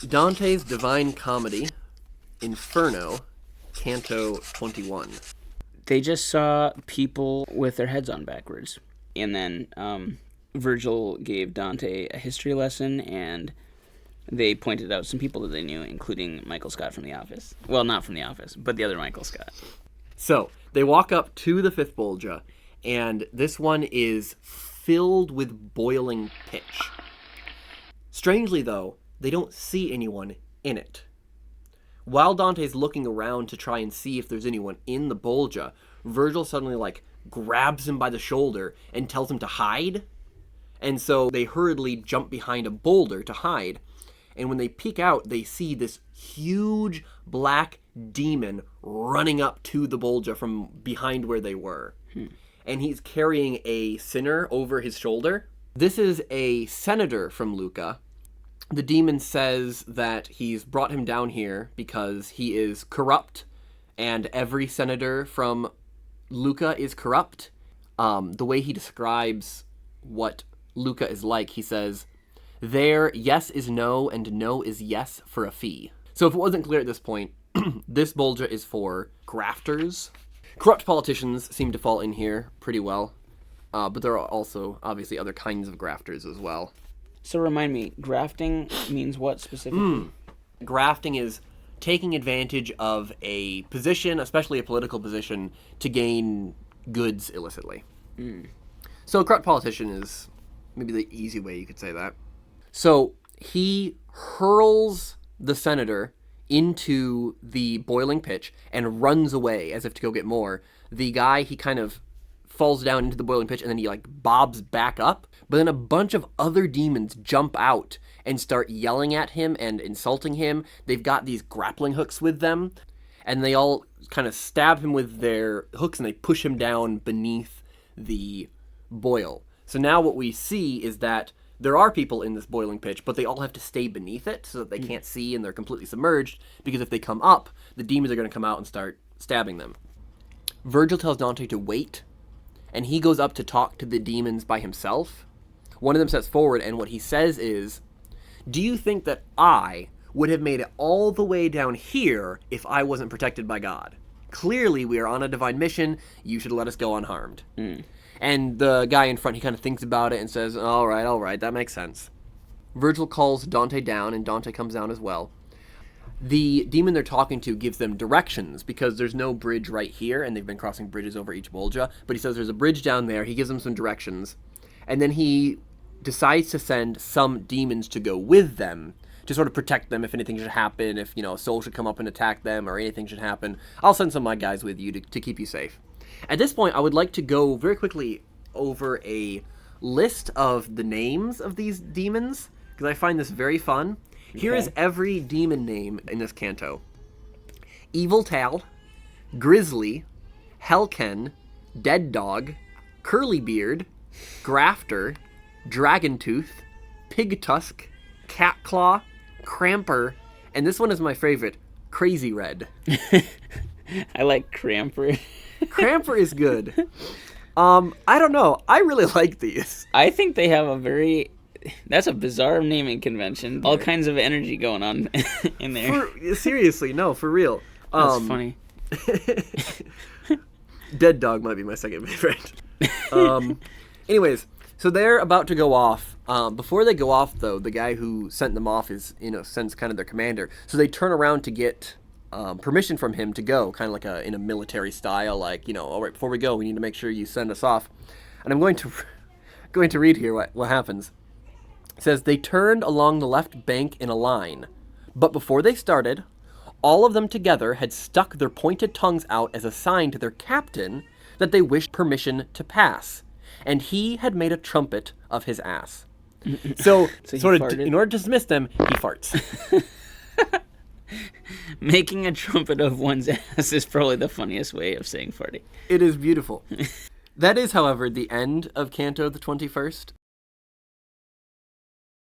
Dante's Divine Comedy, Inferno, Canto 21. They just saw people with their heads on backwards. And then Virgil gave Dante a history lesson, and they pointed out some people that they knew, including Michael Scott from The Office. Well, not from The Office, but the other Michael Scott. So, they walk up to the fifth Bolgia, and this one is filled with boiling pitch. Strangely, though, they don't see anyone in it. While Dante's looking around to try and see if there's anyone in the Bolgia, Virgil suddenly, grabs him by the shoulder and tells him to hide. And so they hurriedly jump behind a boulder to hide. And when they peek out, they see this huge black demon running up to the Bolgia from behind where they were. And he's carrying a sinner over his shoulder. This is a senator from Lucca. The demon says that he's brought him down here because he is corrupt, and every senator from Lucca is corrupt. The way he describes what Lucca is like, he says, there, yes is no, and no is yes for a fee. So if it wasn't clear at this point, this Bolgia is for grafters. Corrupt politicians seem to fall in here pretty well, but there are also, obviously, other kinds of grafters as well. So remind me, grafting means what specifically? Grafting is taking advantage of a position, especially a political position, to gain goods illicitly. So a corrupt politician is maybe the easy way you could say that. So he hurls the senator into the boiling pitch and runs away as if to go get more. The guy, he kind of falls down into the boiling pitch and then he bobs back up. But then a bunch of other demons jump out and start yelling at him and insulting him. They've got these grappling hooks with them, and they all kind of stab him with their hooks and they push him down beneath the boil. So now what we see is that there are people in this boiling pitch, but they all have to stay beneath it so that they can't see and they're completely submerged, because if they come up, the demons are going to come out and start stabbing them. Virgil tells Dante to wait, and he goes up to talk to the demons by himself. One of them steps forward, and what he says is, do you think that I would have made it all the way down here if I wasn't protected by God? Clearly, we are on a divine mission. You should let us go unharmed. And the guy in front, he kind of thinks about it and says, all right, that makes sense. Virgil calls Dante down, and Dante comes down as well. The demon they're talking to gives them directions, because there's no bridge right here, and they've been crossing bridges over each Bolgia, but he says there's a bridge down there. He gives them some directions, and then he decides to send some demons to go with them to sort of protect them if anything should happen, if, a soul should come up and attack them, or anything should happen. I'll send some of my guys with you to keep you safe. At this point, I would like to go very quickly over a list of the names of these demons, because I find this very fun. Okay. Here is every demon name in this canto. Evil Tal, Grizzly, Hellken, Dead Dog, Curlybeard, Grafter, Dragontooth, Pig Tusk, Catclaw, Cramper, and this one is my favorite, Crazy Red. I like Cramper. Cramper is good. I don't know. I really like these. I think they have that's a bizarre naming convention. All kinds of energy going on in there. Seriously, no, for real. That's funny. Dead Dog might be my second favorite. Anyways, so they're about to go off. Before they go off, though, the guy who sent them off is, sends kind of their commander. So they turn around to get permission from him to go, kind of in a military style, all right, before we go, we need to make sure you send us off. And I'm going to read here what happens. It says, they turned along the left bank in a line, but before they started, all of them together had stuck their pointed tongues out as a sign to their captain that they wished permission to pass, and he had made a trumpet of his ass. So sort of, in order to dismiss them, he farts. Making a trumpet of one's ass is probably the funniest way of saying farting. It is beautiful. That is, however, the end of Canto the 21st.